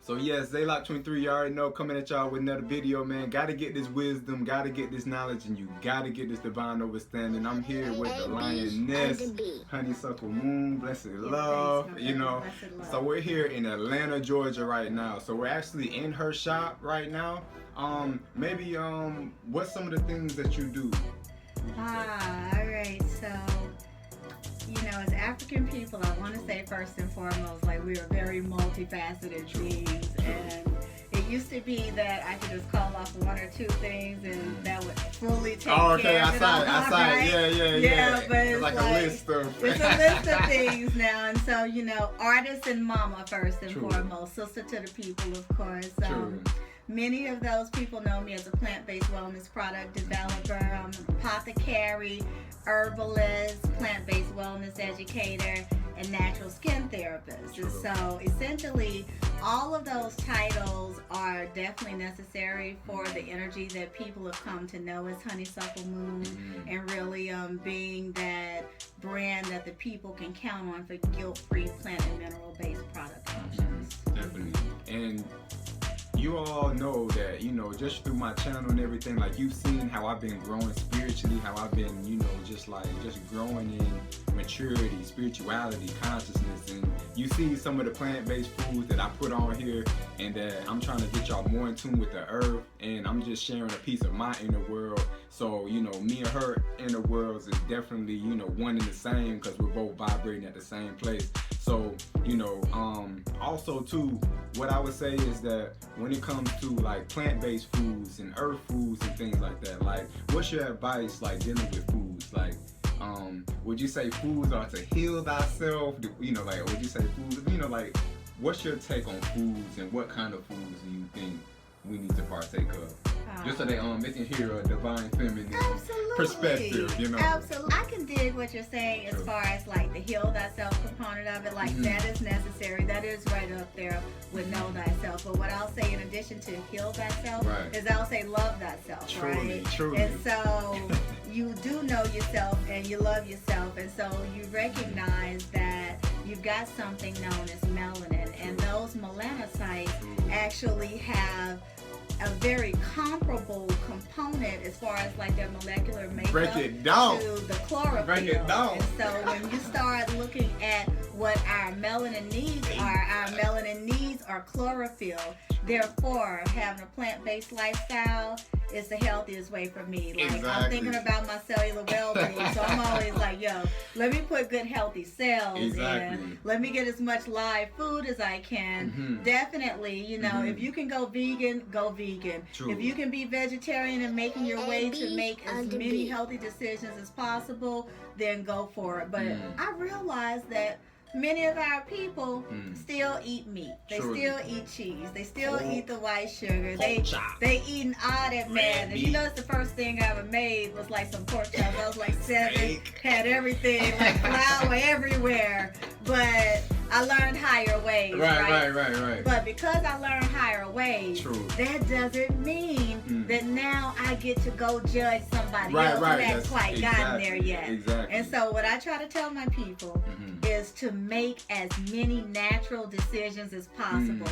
So yes, Zayloc23, you already know, coming at y'all with another video, man. Gotta get this wisdom, gotta get this knowledge, and you gotta get this divine understanding. I'm here with the lioness, HoneySuckleMoon, blessed love, you know. So we're here in Atlanta, Georgia right now. So we're actually in her shop right now. Maybe what's some of the things that you do? Alright, so as African people, I want to say first and foremost, like, we are very multifaceted beings, and it used to be that I could just call off one or two things and that would fully take care of it all. Yeah, but it's like a list of it's a list of things now, and so artist and mama first and foremost, sister to the people, of course. Many of those people know me as a plant-based wellness product developer, apothecary, herbalist, plant-based wellness educator, and natural skin therapist. And so essentially, all of those titles are definitely necessary for the energy that people have come to know as HoneySuckleMoon, and really being that brand that the people can count on for guilt-free plant and mineral-based product options. Definitely. And you all know that, just through my channel and everything, like, you've seen how I've been growing spiritually, how I've been, just growing in maturity, spirituality, consciousness, and you see some of the plant-based foods that I put on here, and that I'm trying to get y'all more in tune with the earth, and I'm just sharing a piece of my inner world. So, me and her inner worlds is definitely, one and the same, because we're both vibrating at the same place. So, also too, what I would say is that when it comes to like plant-based foods and earth foods and things like that, like, what's your advice like dealing with foods? Like, would you say foods are to heal thyself? Like, would you say foods, like, what's your take on foods, and what kind of foods do you think we need to partake of? Just so they can hear a divine feminine perspective, Absolutely. I can dig what you're saying as far as like the heal thyself component of it. Like, that is necessary. That is right up there with know thyself. But what I'll say in addition to heal thyself is I'll say love thyself, right? And so you do know yourself and you love yourself, and so you recognize that you've got something known as melanin, and those melanocytes actually have a very comparable component as far as like their molecular makeup to the chlorophyll. Break it down. And so when you start looking at what our melanin needs are chlorophyll. Therefore, having a plant-based lifestyle is the healthiest way for me. Like, I'm thinking about my cellular well-being, so I'm always like, let me put good healthy cells in. Let me get as much live food as I can. Definitely, if you can go vegan, go vegan. If you can be vegetarian and making your way to make as many healthy decisions as possible, then go for it. But I realize that many of our people still eat meat. They still eat cheese. They still eat the white sugar. They eating all that madness. It's the first thing I ever made was like some pork chops. I was like 7, had everything, like flour everywhere. But I learned higher ways, right? But because I learned higher ways, that doesn't mean that now I get to go judge somebody else who hasn't quite gotten there yet. And so what I try to tell my people is to make as many natural decisions as possible.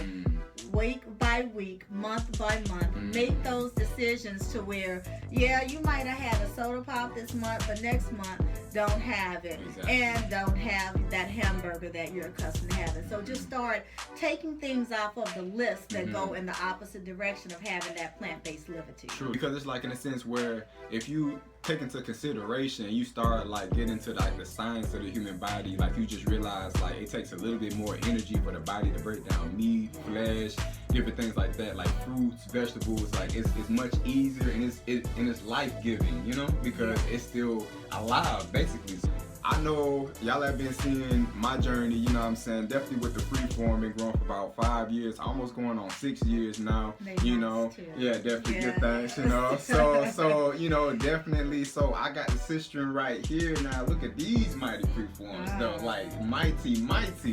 Week by week, month by month, make those decisions to where, you might have had a soda pop this month, but next month, don't have it. And don't have that hamburger that you're accustomed to having. So just start taking things off of the list that go in the opposite direction of having that plant-based liberty. Because it's like, in a sense, where if you take into consideration, you start like getting into like the science of the human body, like, you just realize like it takes a little bit more energy for the body to break down meat, flesh, different things like that, like fruits, vegetables. Like, it's much easier, and it's life-giving, because it's still alive basically. I know y'all have been seeing my journey, definitely with the freeform, been growing for about 5 years, almost going on 6 years now, definitely good things, so definitely. So I got the sister right here now. Look at these mighty freeforms though, like mighty.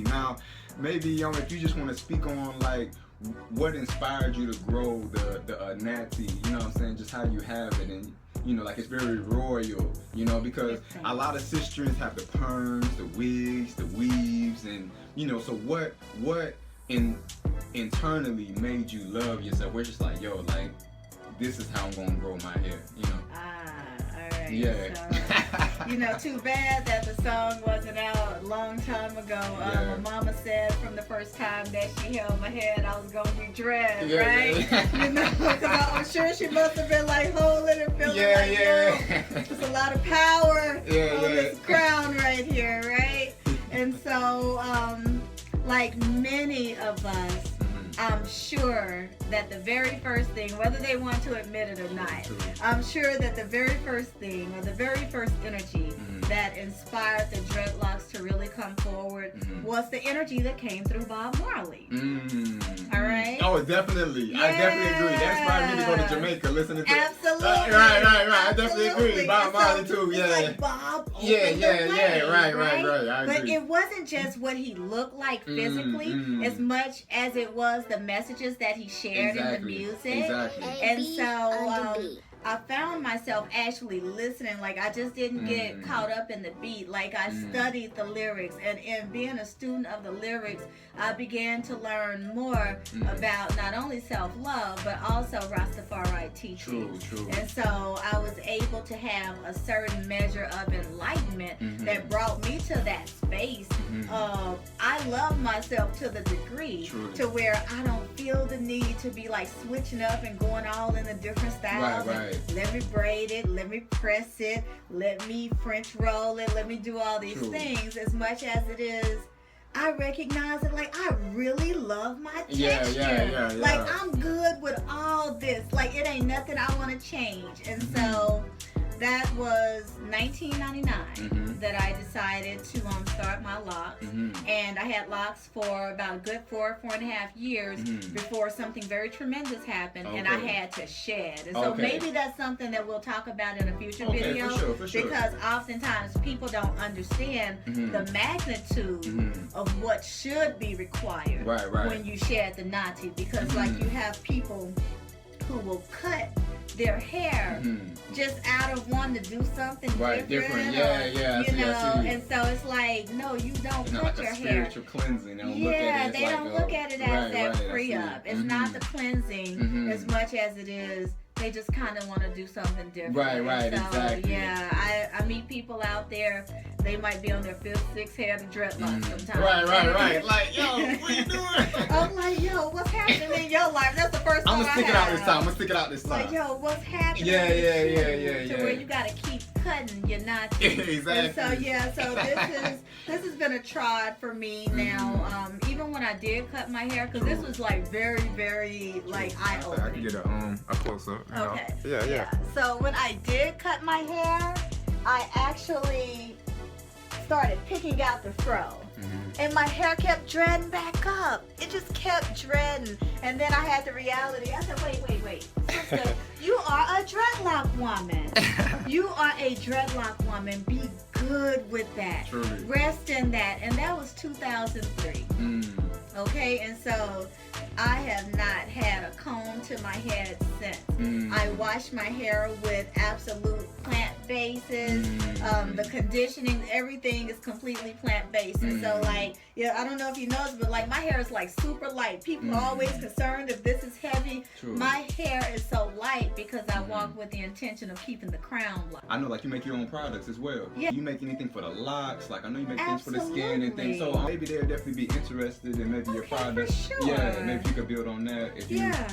Now maybe if you just want to speak on like what inspired you to grow the natty, just how you have it, and like, it's very royal, because a lot of sisters have the perms, the wigs, the weaves, and so what internally made you love yourself? We're just like, yo, like, this is how I'm gonna grow my hair, you know? All right. Yeah. So, too bad that the song wasn't out a long time ago. Yeah. My mama said from the first time that she held my head, I was gonna be dread, Yeah, right? yeah. Because I'm sure she must have been like holding and feeling like, yeah. there's a lot of power on this yeah. crown right here, right? And so, like many of us, I'm sure that the very first thing, whether they want to admit it or not, I'm sure that the very first thing or the very first energy that inspired the dreadlocks to really come forward was the energy that came through Bob Marley. All right? Oh, definitely. I definitely agree. That's why I need to go to Jamaica listening to Absolutely. Right. I definitely agree. Bob Marley too, it's yeah. like Bob Yeah, right. I But agree. it wasn't just what he looked like physically, as much as it was the messages that he shared in the music. Exactly. And so I found myself actually listening. Like, I just didn't get caught up in the beat. Like, I studied the lyrics, and in being a student of the lyrics, I began to learn more about not only self-love but also Rastafari teachings. True. And so I was able to have a certain measure of enlightenment that brought me to that space of I love myself to the degree to where I don't feel the need to be like switching up and going all in the different styles. Right. Let me braid it, let me press it, let me French roll it, let me do all these things. As much as it is, I recognize it, like, I really love my texture. Yeah. Like, I'm good with all this. Like, it ain't nothing I want to change. And so that was 1999 that I decided to start my locks. And I had locks for about a good 4.5 years before something very tremendous happened, and I had to shed. And so maybe that's something that we'll talk about in a future video, for sure. because oftentimes people don't understand the magnitude of what should be required when you shed the nati, because like you have people who will cut their hair just out of wanting to do something different. And so it's like, no, you don't cut like your a hair. spiritual cleansing. They don't look at it as that pre-up. It's not the cleansing as much as it is. They just kind of want to do something different. Right, so, exactly. Yeah, I meet people out there, they might be on their 5th, 6th hair of dreadlocks sometimes. Right. Like, yo, what you doing? I'm like, yo, what's happening in your life? That's the first time I'm gonna stick it out this time. Like, yo, what's happening? Yeah. To where you gotta keep cutting your knots. Exactly. And so this has been a trod for me now. Even when I did cut my hair, because this was like very, very like eye-opening. I can get a close up. Okay. Yeah. So when I did cut my hair, I actually started picking out the fro. And my hair kept dreading back up. It just kept dreading. And then I had the reality. I said, wait. Sister, you are a dreadlock woman. You are a dreadlock woman. Be good with that. Truly. Rest in that. And that was 2003. Okay, and so I have not had a comb to my head since. I wash my hair with absolute plant bases. The conditioning, everything is completely plant based. And so like, I don't know if you noticed, but like my hair is like super light. People are always concerned if this is heavy. My hair is so light because I walk with the intention of keeping the crown light. I know, like, you make your own products as well. Yeah. You make anything for the locks, like I know you make things for the skin and things. So maybe they'll definitely be interested in maybe your products. For sure. Yeah, maybe you could build on that if you. Yeah.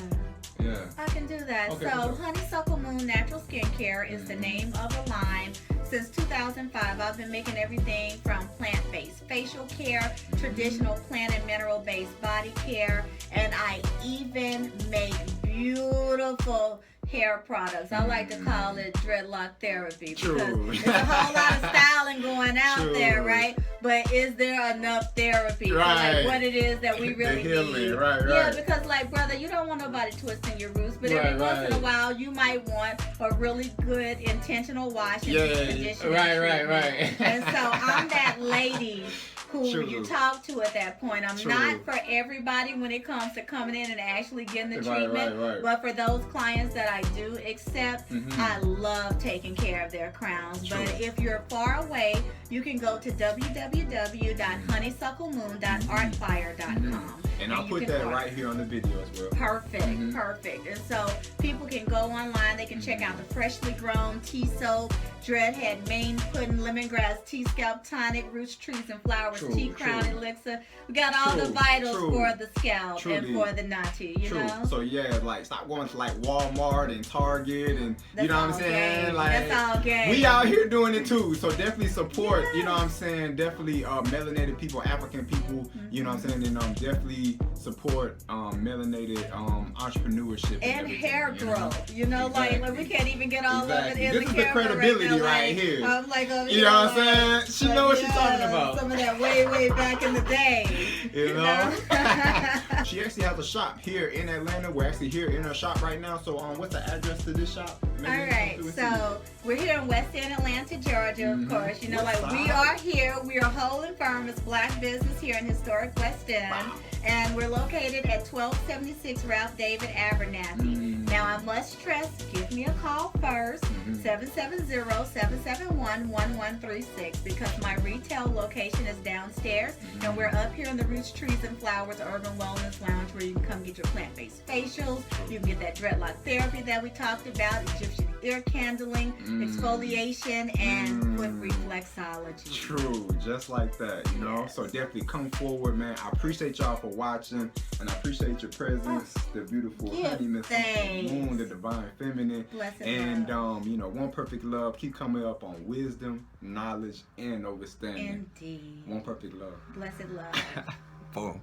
Yeah. I can do that. Okay, So for sure. HoneySuckleMoon Natural Skincare is the name of the line. Since 2005, I've been making everything from plant-based facial care, traditional plant and mineral-based body care, and I even make beautiful hair products. I like to call it dreadlock therapy because there's a whole lot of styling going out there, right? But is there enough therapy for like what it is that we really need? Yeah, because like, brother, you don't want nobody twisting your roots, but every once in a while you might want a really good intentional wash and conditioning. Right. And so I'm that lady who you talk to at that point. I'm not for everybody when it comes to coming in and actually getting the treatment, but for those clients that I do accept, I love taking care of their crowns. But if you're far away, you can go to www.honeysucklemoon.artfire.com. And I'll you put can that order. right here on the video as well. Perfect, perfect. And so people can go online. They can check out the freshly grown tea soap, Dreadhead Maine Pudding, Lemongrass Tea Scalp Tonic, Roots, Trees, and Flowers Tea Crown Elixir. We got all the vitals for the scalp and for the naughty, you know? So yeah, like stop going to like Walmart and Target and you know what I'm saying? Game. Like that's all game. we out here doing it too. So definitely support, you know what I'm saying? Definitely melanated people, African people, you know what I'm saying? And definitely support melanated entrepreneurship and hair growth. You know, exactly. like we can't even get all of it in this the is camera the credibility right, here. I'm like, you know what I'm saying? She know what she's talking about. Some of that way back in the day. You know? She actually has a shop here in Atlanta. We're actually here in her shop right now. So what's the address to this shop? Maybe all right, so we're here in West End, Atlanta, Georgia, of course. You know, West like side. we are here. We are whole and firm as Black business here in historic West End. Wow. And we're located at 1276 Ralph David Abernathy. Now, I must stress, give me a call first, 770-771-1136, because my retail location is downstairs, and we're up here in the Roots, Trees, and Flowers Urban Wellness Lounge, where you can come get your plant-based facials. You can get that dreadlock therapy that we talked about, Egyptian ear candling, exfoliation, and foot reflexology. True, just like that, you know? So definitely come forward, man. I appreciate y'all for watching, and I appreciate your presence, the beautiful HoneySuckleMoon, the divine feminine, and you know, one perfect love. Keep coming up on wisdom, knowledge, and understanding. Indeed. One perfect love. Blessed love. Boom.